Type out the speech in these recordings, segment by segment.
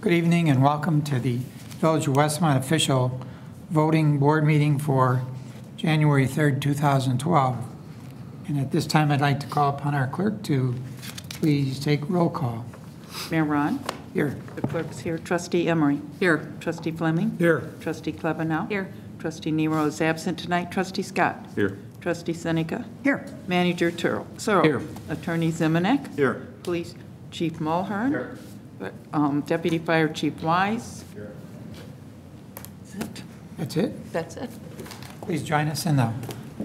Good evening and welcome to the Village of Westmont official voting board meeting for January 3rd, 2012. And at this time, I'd like to call upon our clerk to please take roll call. Mayor Ron? Here. The clerk's here. Trustee Emery? Here. Trustee Fleming? Here. Trustee Klebanow? Here. Trustee Nero is absent tonight. Trustee Scott? Here. Trustee Seneca? Here. Manager Searle? Here. Attorney Zemanek? Here. Police Chief Mulhern? Here. Deputy Fire Chief Wise? Here. That's it. That's it? That's it. Please join us in the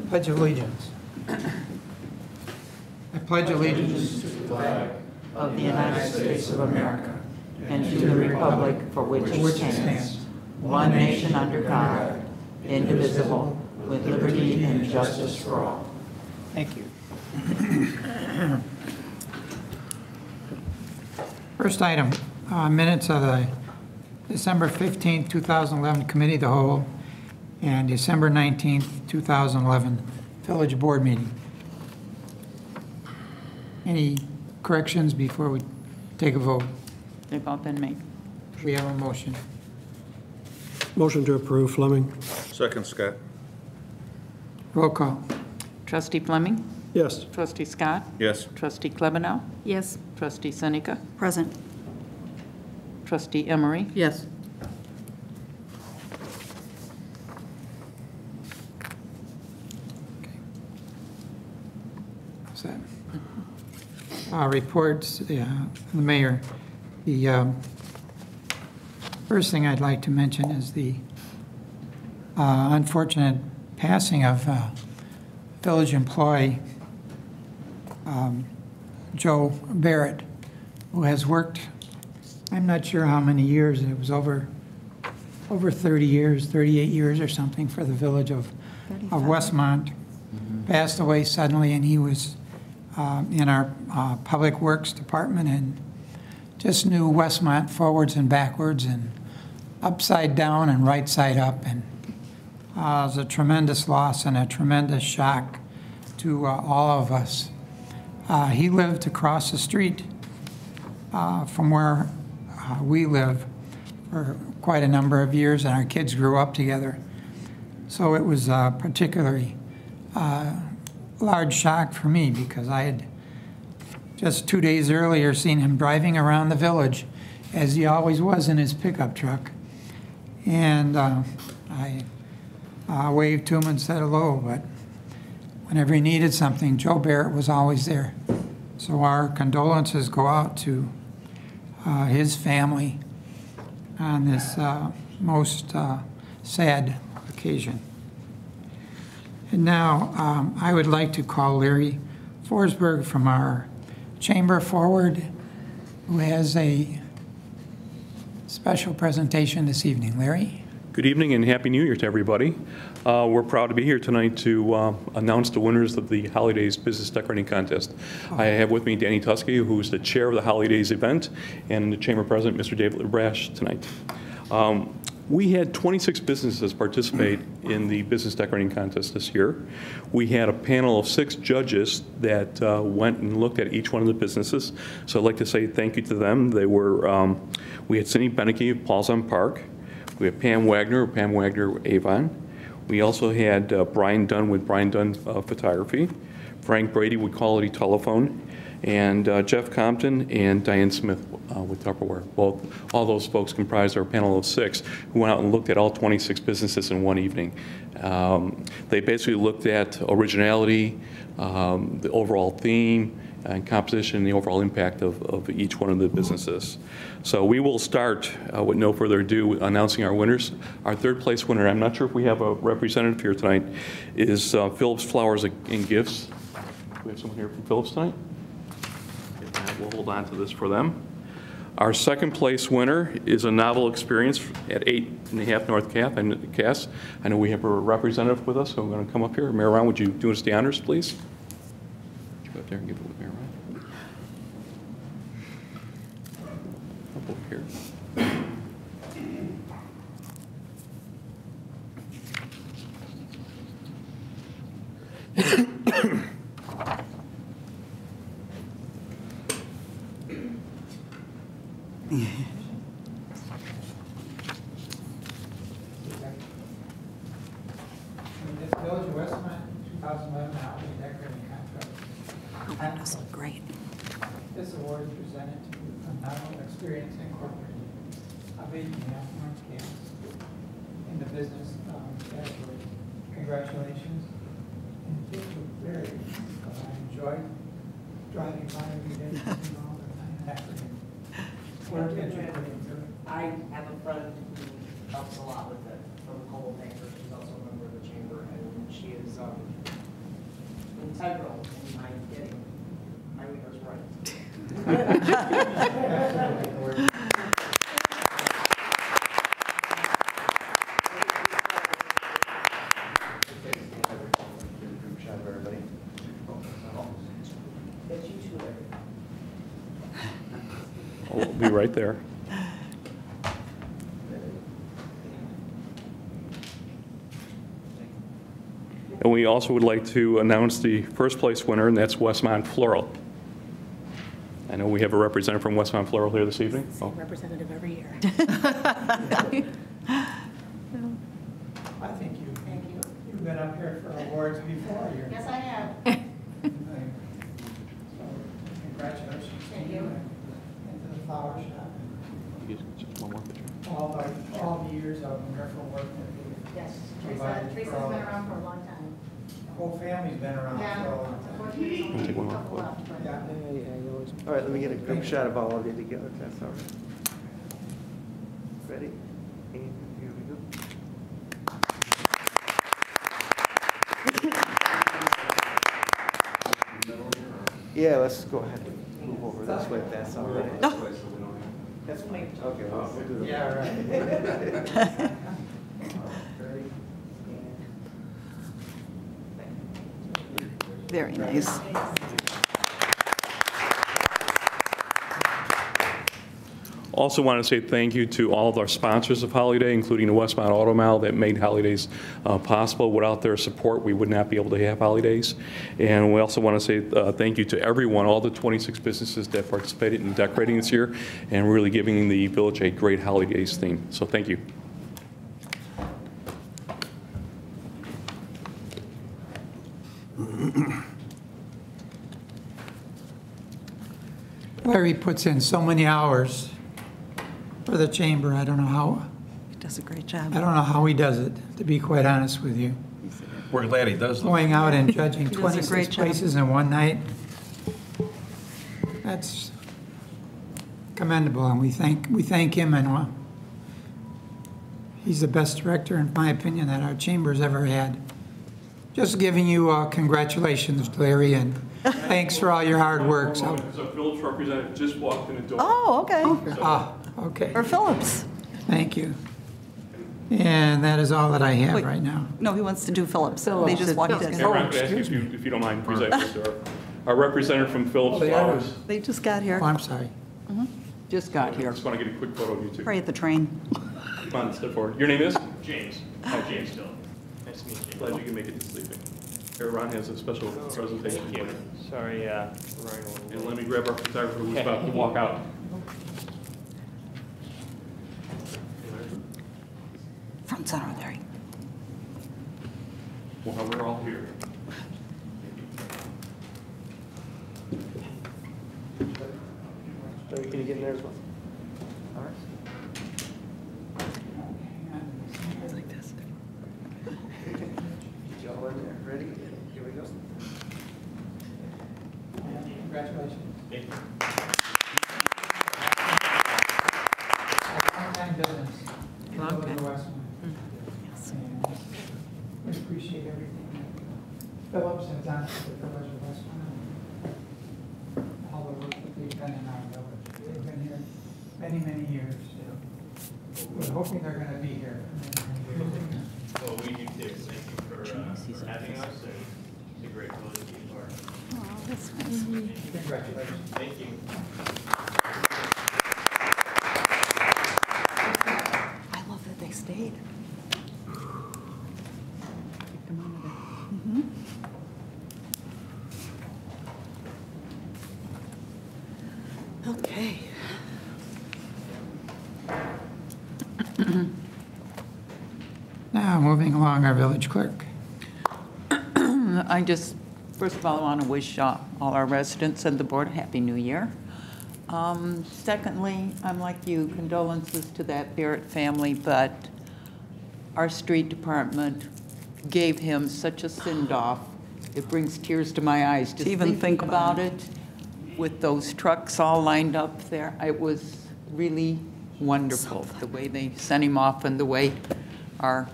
Pledge of Allegiance. I pledge allegiance to the flag Of the United States of America and to the republic for which it stands, one nation under God, indivisible, with liberty and justice for all. Thank you. First item, minutes of the December 15th, 2011 Committee of the Whole and December 19th, 2011 Village Board meeting. Any corrections before we take a vote? They've all been made. We have a motion. Motion to approve, Fleming. Second, Scott. Roll call. Trustee Fleming? Yes. Trustee Scott? Yes. Trustee Klebanow? Yes. Trustee Seneca? Present. Trustee Emery? Yes. What's that? Reports, the mayor. The first thing I'd like to mention is the unfortunate passing of village employee Joe Barrett, who has worked, I'm not sure how many years, it was over 30 years, 38 years or something for the village of Westmont. Passed away suddenly, and he was in our Public Works Department and just knew Westmont forwards and backwards and upside down and right side up. And it was a tremendous loss and a tremendous shock to all of us. He lived across the street from where we live for quite a number of years, and our kids grew up together. So it was a particularly large shock for me because I had just 2 days earlier seen him driving around the village as he always was in his pickup truck. And I waved to him and said hello, but whenever he needed something, Joe Barrett was always there. So our condolences go out to his family on this most sad occasion. And now I would like to call Larry Forsberg from our chamber forward, who has a special presentation this evening. Larry? Good evening and Happy New Year to everybody. We're proud to be here tonight to announce the winners of the Holidays Business Decorating Contest. I have with me Danny Tusky, who's the chair of the Holidays event, and the chamber president, Mr. David LeBrash, tonight. We had 26 businesses participate in the business decorating contest this year. We had a panel of 6 judges that went and looked at each one of the businesses. So I'd like to say thank you to them. They were, we had Cindy Beneke of Paulson Park. We had Pam Wagner Avon. We also had Brian Dunn with Brian Dunn Photography, Frank Brady with Quality Telephone, and Jeff Compton and Diane Smith with Tupperware. All those folks comprised our panel of 6 who went out and looked at all 26 businesses in one evening. They basically looked at originality, the overall theme, and composition, and the overall impact of each one of the businesses. So we will start, with no further ado, announcing our winners. Our 3rd place winner, I'm not sure if we have a representative here tonight, is Phillips Flowers and Gifts. Do we have someone here from Phillips tonight? We'll hold on to this for them. Our 2nd place winner is a novel experience at 8.5 North Cass. I know we have a representative with us, so I'm going to come up here. Mayor Ron, would you do us the honors, please? Would you go up there and give it with Mayor Ron? Up over here. Those look great. This award is presented to Phenomenal Experience Incorporated, of 8.5 months campus in the business category. Congratulations. And it was very, I enjoyed driving by every day, you know, all the time. Where did you put it through? I have a friend who helps a lot with it from Coal Banker. She's also a member of the chamber, and she is integral in my getting my readers right. It's you two there. We'll be right there. And we also would like to announce the first place winner, and that's Westmont Floral. I know we have a representative from Westmont Floral here this evening. Oh. Representative every year. I think you've been up here for awards before. Yes, I have. So, congratulations. Thank you. And to the flower shop. Just one more picture. All the years of wonderful work that you Yes, provided Teresa's for all. been around for a long time. The whole family's been around Yeah. for a long time. Unfortunately, there's only Take one a more. couple left, but- Yeah. All right, let me get a group shot of all of you together, if that's all right. Ready? And here we go. Yeah, let's go ahead and move over this way, if that's all right. That's fine. Okay, well, we'll do it. Yeah, right. Ready? Very nice. Also want to say thank you to all of our sponsors of Holiday, including the Westmont Auto Mall that made Holidays possible. Without their support, we would not be able to have Holidays. And we also want to say thank you to everyone, all the 26 businesses that participated in decorating this year and really giving the village a great Holidays theme. So thank you. Larry puts in so many hours for the chamber. I don't know He does a great job. how he does it, to be quite honest with you. We're glad he does. Going out and judging He does a 26 great job. places in one night, that's commendable, and we thank him, and he's the best director, in my opinion, that our chamber's ever had. Just giving you congratulations, Larry, and thanks for all your hard work. So, There's a village representative just walked in the door. Oh, okay. okay, Or Phillips. thank you. And that is all that I have Wait. right now. No, he wants to do Phillips. They just walked in. Hey, Ron, could I ask you if you don't mind, please, our representative from Phillips Flowers. They just got here. Oh, I'm sorry. Just got I just want to get a quick photo of you two. Right at the train. Come on, step forward. Your name is? James. Hi, James Dillon. Nice to meet you. Glad you can make it this evening. Here, Ron has a special presentation Thank for you. you. Sorry, running a little And late. let me grab our photographer who's about to walk out. Front center, Larry. Well, we're all here. Larry, can you get in there as well? All right. Like this. Y'all in there, ready? Here we go. Congratulations. Thank you. Long-time business. Long time. Village of Westmont. Yes. And we appreciate everything that Phillips has done for the village of Westmont. All the work that they've done in our village. They've been here many, many years. We're hoping they're going to be here for many, many years. Well, we do too. Thank you for having us, and it's a great village to be part of. Oh, that's nice. Congratulations. Thank you. I love that they stayed. Kicked them out of there. Okay. Now, moving along, our village clerk. I just First of all, I want to wish all our residents and the board a Happy New Year. Secondly, I'm like you, condolences to that Barrett family, but our street department gave him such a send-off. It brings tears to my eyes just even think about it. With those trucks all lined up there, it was really wonderful, the way they sent him off and the way our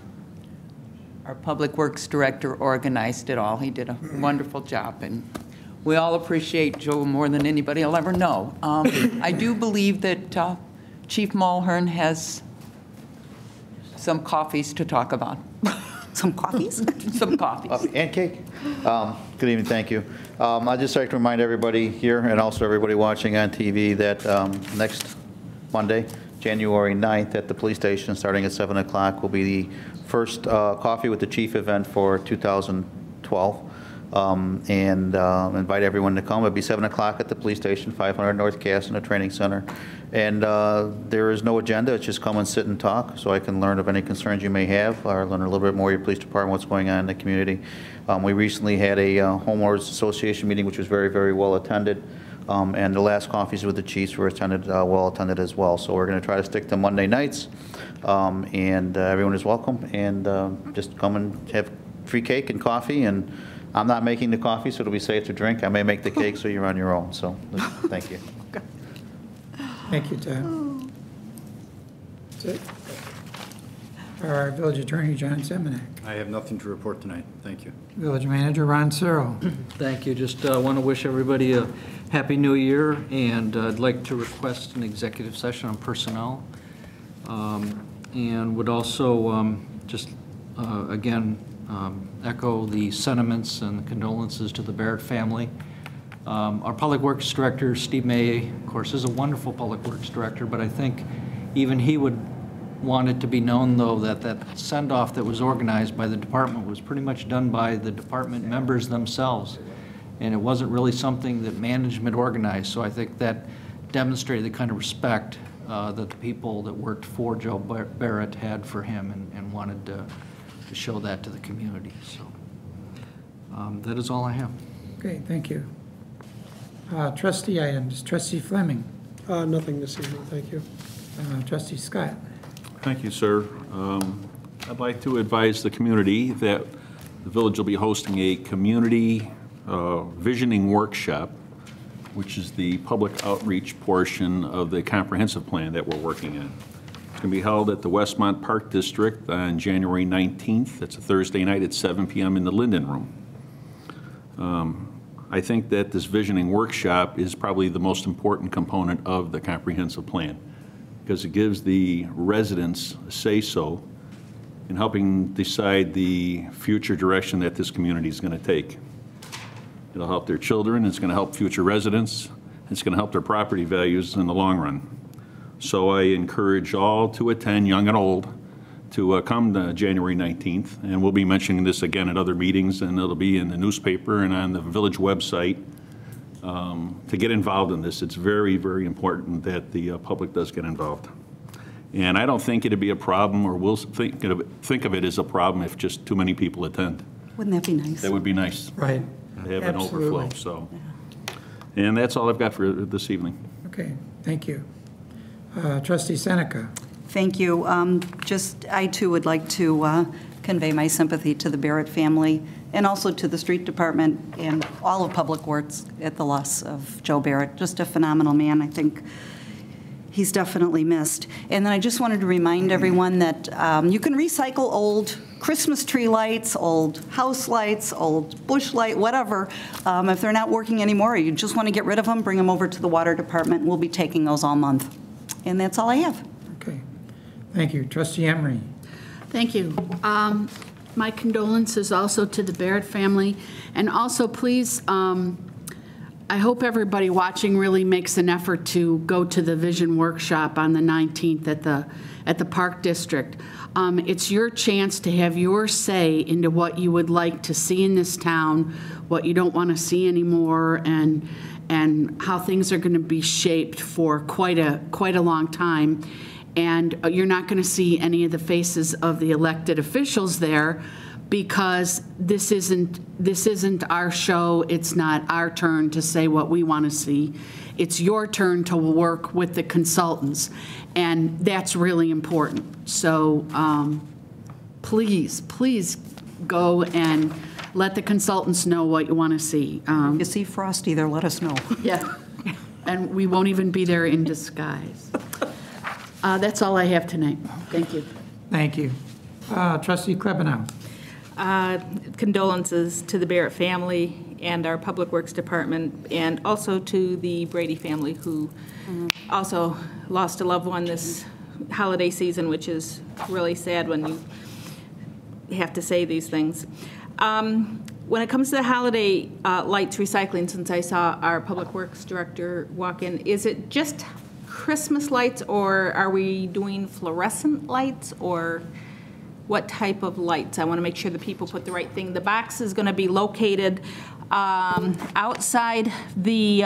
Public Works Director organized it all. He did a wonderful job, and we all appreciate Joe more than anybody will ever know. I do believe that Chief Mulhern has some coffees to talk about. Some coffees? Some coffees. And cake. Good evening, thank you. I'd just like to remind everybody here and also everybody watching on TV that next Monday, January 9th, at the police station, starting at 7 o'clock, will be the first Coffee with the Chief event for 2012. And invite everyone to come. It'll be 7 o'clock at the police station, 500 North Cass in the training center. And there is no agenda. It's just come and sit and talk so I can learn of any concerns you may have or learn a little bit more of your police department, what's going on in the community. We recently had a homeowners association meeting, which was very, very well attended. And the last coffees with the chiefs were attended, well attended as well. So we're going to try to stick to Monday nights. And everyone is welcome. And just come and have free cake and coffee. And I'm not making the coffee, so it'll be safe to drink. I may make the cake, so you're on your own. So thank you. Thank you, Tom. That's it. Our village attorney, John Semenek. I have nothing to report tonight. Thank you. Village manager, Ron Searle. Thank you. Just want to wish everybody a Happy New Year, and I'd like to request an executive session on personnel. And would also just, again, echo the sentiments and condolences to the Barrett family. Our Public Works Director, Steve May, of course, is a wonderful Public Works Director, but I think even he would want it to be known, though, that that send-off that was organized by the department was pretty much done by the department members themselves, and it wasn't really something that management organized. So I think that demonstrated the kind of respect that the people that worked for Joe Barrett had for him, and wanted to show that to the community. So that is all I have. Okay, thank you. Trustee items, Trustee Fleming. Nothing this evening, thank you. Trustee Scott. Thank you, sir. I'd like to advise the community that the village will be hosting a community visioning workshop, which is the public outreach portion of the comprehensive plan that we're working on. It's going to be held at the Westmont Park District on January 19th. That's a Thursday night at 7 p.m. in the Linden Room. I think that this visioning workshop is probably the most important component of the comprehensive plan, because it gives the residents a say-so in helping decide the future direction that this community is going to take. It'll help their children, it's going to help future residents, it's going to help their property values in the long run. So I encourage all to attend, young and old, to come to January 19th, and we'll be mentioning this again at other meetings, and it'll be in the newspaper and on the village website. To get involved in this, it's very, very important that the public does get involved. And I don't think it'd be a problem, or we'll think of it as a problem if just too many people attend. Wouldn't that be nice? That would be nice. Right. To have an Absolutely. overflow, so. And that's all I've got for this evening. Okay, thank you. Trustee Seneca. Thank you. I too would like to convey my sympathy to the Barrett family and also to the street department and all of Public Works at the loss of Joe Barrett. Just a phenomenal man. I think he's definitely missed. And then I just wanted to remind everyone that you can recycle old Christmas tree lights, old house lights, old bush light, whatever. If they're not working anymore, or you just want to get rid of them, bring them over to the water department. We'll be taking those all month. And that's all I have. Okay, thank you. Trustee Emery. Thank you. My condolences also to the Barrett family. And also, please, I hope everybody watching really makes an effort to go to the Vision Workshop on the 19th at the Park District. It's your chance to have your say into what you would like to see in this town, what you don't want to see anymore, and how things are going to be shaped for quite a long time. And you're not going to see any of the faces of the elected officials there, because this isn't our show. It's not our turn to say what we want to see. It's your turn to work with the consultants, and that's really important. So please go and let the consultants know what you want to see. If you see Frosty there, let us know. Yeah, and we won't even be there in disguise. That's all I have tonight. Thank you. Thank you. Trustee Klebanow. Condolences to the Barrett family and our Public Works Department, and also to the Brady family, who also lost a loved one this holiday season, which is really sad when you have to say these things. When it comes to the holiday lights recycling, since I saw our Public Works Director walk in, is it just Christmas lights, or are we doing fluorescent lights, or what type of lights? I want to make sure the people put the right thing. The box is going to be located outside the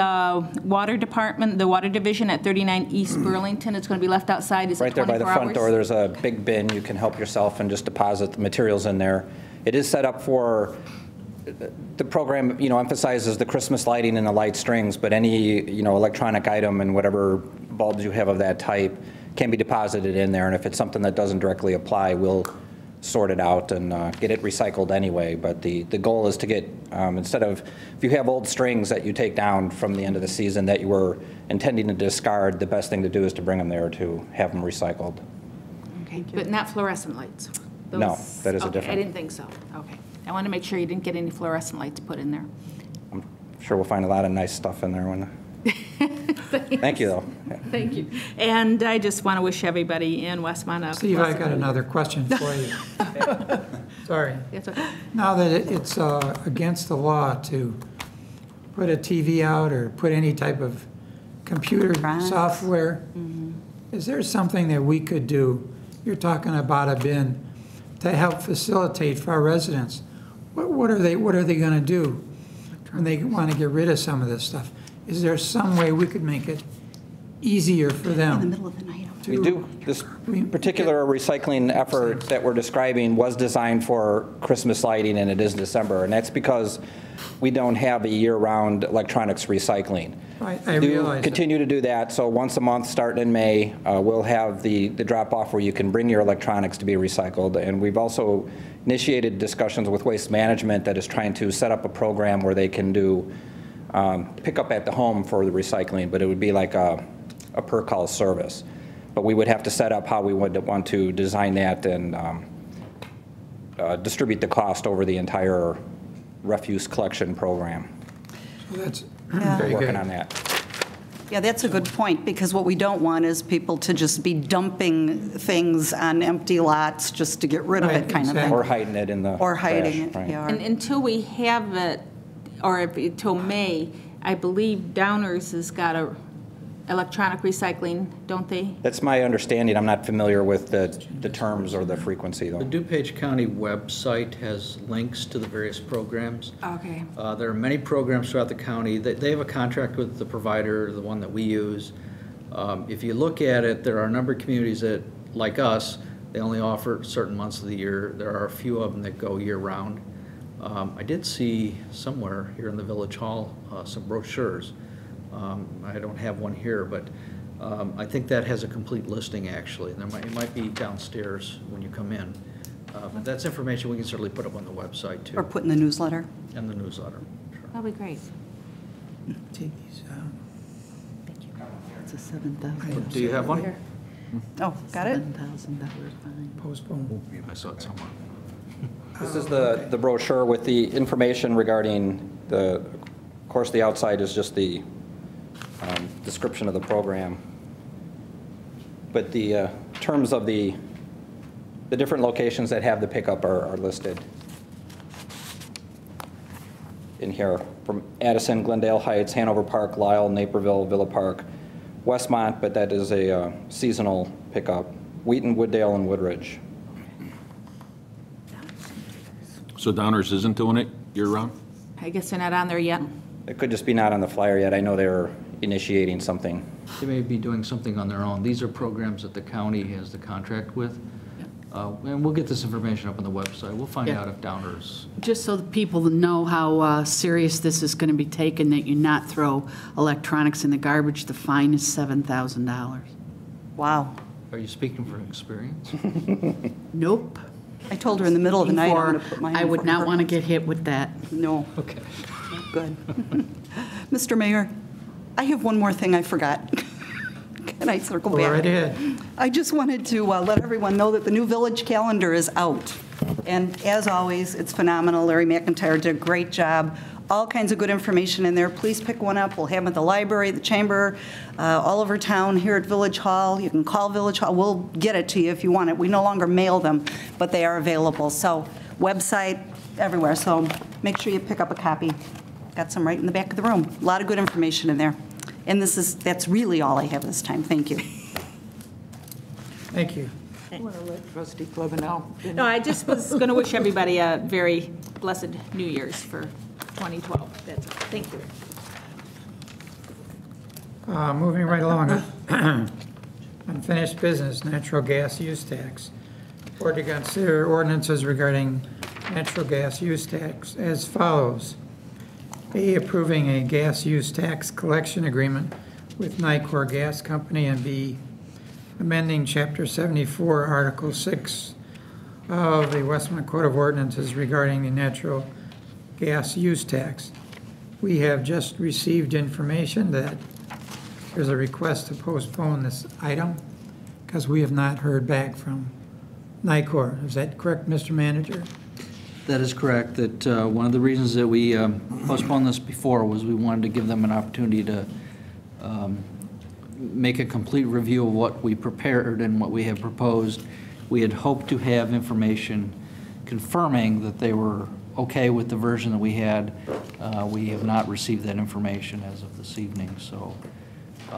water department, the water division at 39 East Burlington. It's going to be left outside. Is it 24 hours? Right there by the front door, there's a big bin. You can help yourself and just deposit the materials in there. It is set up for, the program, emphasizes the Christmas lighting and the light strings, but any, electronic item and whatever bulbs you have of that type can be deposited in there. And if it's something that doesn't directly apply, we'll sort it out and get it recycled anyway. But the goal is to get, instead of, if you have old strings that you take down from the end of the season that you were intending to discard, the best thing to do is to bring them there to have them recycled. Okay, but not fluorescent lights? No, that is a okay, different. I didn't think so. Okay. I want to make sure you didn't get any fluorescent lights put in there. I'm sure we'll find a lot of nice stuff in there. Thank you, though. Yeah. Thank you. And I just want to wish everybody in Westmont a Steve, I got another question for you. Sorry. It's okay. Now that it's against the law to put a TV out or put any type of computer software, is there something that we could do? You're talking about a bin to help facilitate for our residents. What are they going to do when they want to get rid of some of this stuff? Is there some way we could make it easier for them? In the middle of the night. We do. This particular recycling effort that we're describing was designed for Christmas lighting, and it is December. And that's because we don't have a year-round electronics recycling. Right, I realize continue to do that. So once a month, starting in May, we'll have the drop-off where you can bring your electronics to be recycled. And we've also initiated discussions with Waste Management that is trying to set up a program where they can do pick up at the home for the recycling, but it would be like a per-call service. But we would have to set up how we would want to design that and distribute the cost over the entire refuse collection program. So that's We're working on that. Yeah, that's a good point, because what we don't want is people to just be dumping things on empty lots just to get rid of it, kind of thing. Or hiding it in the Or hiding trash, it, yeah. And until we have it, or until May, I believe Downers has got a electronic recycling, don't they? That's my understanding. I'm not familiar with the terms or the frequency, though. The DuPage County website has links to the various programs. Okay. There are many programs throughout the county. They have a contract with the provider, the one that we use. If you look at it, there are a number of communities that, like us, they only offer certain months of the year. There are a few of them that go year-round. I did see somewhere here in the Village Hall some brochures. I don't have one here, but I think that has a complete listing, actually. It might be downstairs when you come in. But that's information we can certainly put up on the website, too. Or put in the newsletter. And the newsletter. Sure. That'll be great. Take these out. It's a $7,000. Do you have one? Oh, got it? $7,000 fine. Postpone. I saw it somewhere. This is the brochure with the information regarding of course, the outside is just the description of the program. But the terms of the different locations that have the pickup are listed in here, from Addison, Glendale Heights, Hanover Park, Lisle, Naperville, Villa Park, Westmont, but that is a seasonal pickup, Wheaton, Wooddale, and Woodridge. So Downers isn't doing it year-round? I guess they're not on there yet. It could just be not on the flyer yet. I know they're initiating something. They may be doing something on their own. These are programs that the county has the contract with. And we'll get this information up on the website. We'll find Yeah. out if Downers, Just so the people know how serious this is going to be taken, that you not throw electronics in the garbage, the fine is $7,000. Wow. are you speaking from experience? Nope. I told her in the middle of the night I'm going to put mine in I would for not her. want to get hit with that. No. Okay. Good. Mr. Mayor, I have one more thing I forgot. Can I circle Go back? right ahead. I just wanted to let everyone know that the new village calendar is out. And as always, it's phenomenal. Larry McIntyre did a great job. All kinds of good information in there. Please pick one up. We'll have them at the library, the chamber, all over town, here at Village Hall. You can call Village Hall. We'll get it to you if you want it. We no longer mail them, but they are available. So website, everywhere. So make sure you pick up a copy. Got some right in the back of the room. A lot of good information in there. And that's really all I have this time. Thank you. Thank you. I want to let Trustee Klebanow. No, I just was going to wish everybody a very blessed New Year's for 2012. That's all. Thank you. Moving right along. Unfinished business, natural gas use tax. Board to consider ordinances regarding natural gas use tax as follows. A, approving a gas use tax collection agreement with Nicor Gas Company, and B, amending Chapter 74, Article 6 of the Westmont Code of Ordinances regarding the natural gas use tax. We have just received information that there's a request to postpone this item because we have not heard back from Nicor. Is that correct, Mr. Manager? That is correct, that one of the reasons that we postponed this before was we wanted to give them an opportunity to make a complete review of what we prepared and what we have proposed. We had hoped to have information confirming that they were okay with the version that we had. We have not received that information as of this evening, so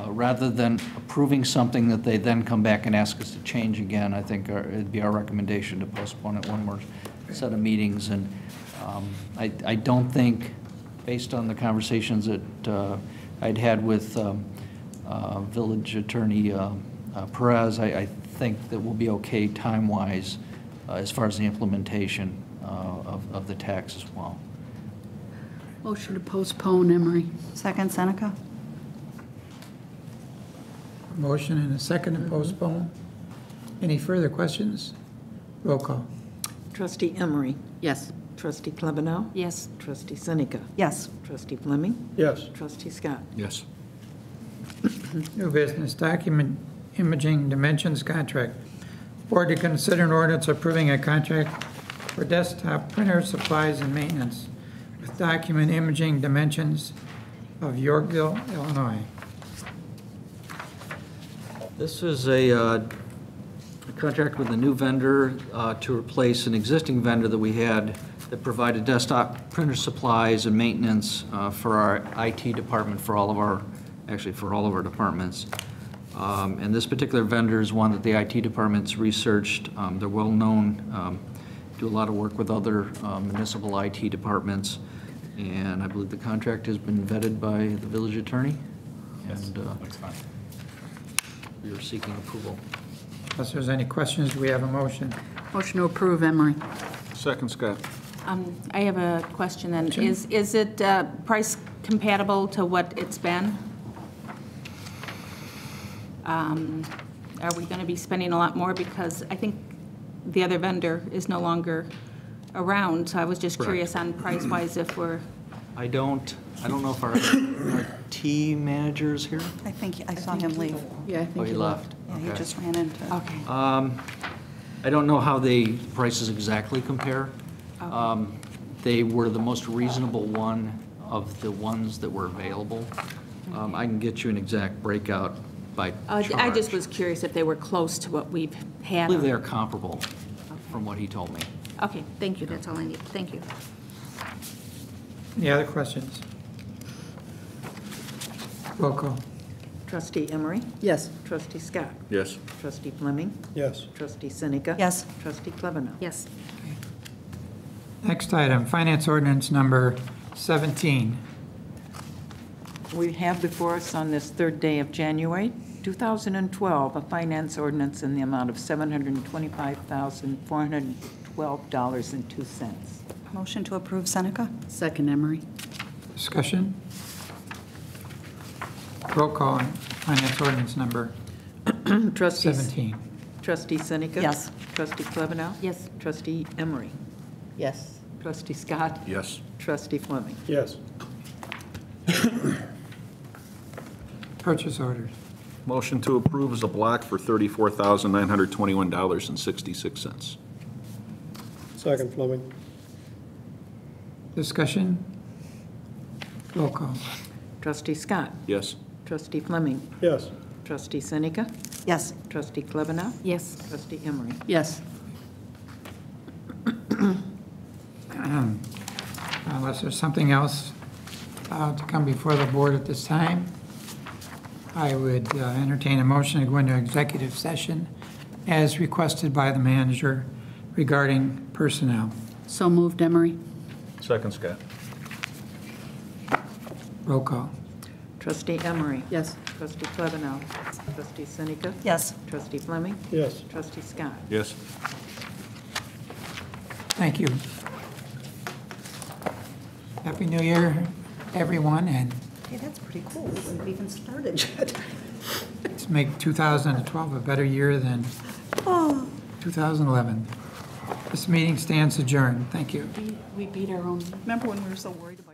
rather than approving something that they then come back and ask us to change again, I think it'd be our recommendation to postpone it one more set of meetings. And I don't think, based on the conversations that I'd had with Village Attorney Perez, I think that we'll be okay time-wise as far as the implementation of the tax as well. Motion to postpone, Emery. Second, Seneca. Motion and a second to postpone. Any further questions? Roll call. Trustee Emery. Yes. Trustee Klebanow. Yes. Trustee Seneca. Yes. Trustee Fleming. Yes. Trustee Scott. Yes. New business, document imaging dimensions contract. Board to consider an ordinance approving a contract for desktop printer supplies and maintenance with document imaging dimensions of Yorkville, Illinois. This is a contract with a new vendor to replace an existing vendor that we had that provided desktop printer supplies and maintenance for our IT department, for all of our departments. And this particular vendor is one that the IT department's researched. They're well-known, do a lot of work with other municipal IT departments. And I believe the contract has been vetted by the village attorney. Yes, And looks fine. we are seeking approval. Unless there's any questions, do we have a motion? Motion to approve, Emery. Second, Scott. I have a question then. Is it price compatible to what it's been? Are we going to be spending a lot more? Because I think the other vendor is no longer around, so I was just curious on price-wise if we're... I don't know if our IT manager is here. I think I saw him leave. Yeah, I Oh, think he left. Yeah, he Okay. just ran into. Okay. I don't know how the prices exactly compare. They were the most reasonable one of the ones that were available. I can get you an exact breakout by charge. I just was curious if they were close to what we've I had. believe they are comparable from what he told me. Okay, thank you. That's all I need. Thank you. Any other questions? Roll call. Trustee Emery. Yes. Trustee Scott. Yes. Trustee Fleming. Yes. Trustee Seneca. Yes. Trustee Klebanow. Yes. Next item, finance ordinance number 17. We have before us on this third day of January 2012, a finance ordinance in the amount of $725,412.02. Motion to approve Seneca? Second, Emery. Discussion? Roll call on finance ordinance number Trustees. 17. Trustee Seneca? Yes. Trustee Klebanow? Yes. Trustee Emery? Yes. Trustee Scott? Yes. Trustee Fleming? Yes. Purchase orders. Motion to approve as a block for $34,921.66. Second, Fleming. Discussion? Roll call. Trustee Scott? Yes. Trustee Fleming? Yes. Trustee Seneca? Yes. Trustee Klebanow? Yes. Trustee Emery? Yes. Unless there's something else to come before the board at this time, I would entertain a motion to go into executive session as requested by the manager regarding personnel. So moved, Emery. Second, Scott. Roll call. Trustee Emery? Yes. Trustee Klebanow? Trustee Seneca? Yes. Trustee Fleming? Yes. Trustee Scott? Yes. Thank you. Happy New Year, everyone, and Hey, that's pretty cool. We haven't even started yet. let's make 2012 a better year than 2011. This meeting stands adjourned. Thank you. We beat our own. Remember when we were so worried about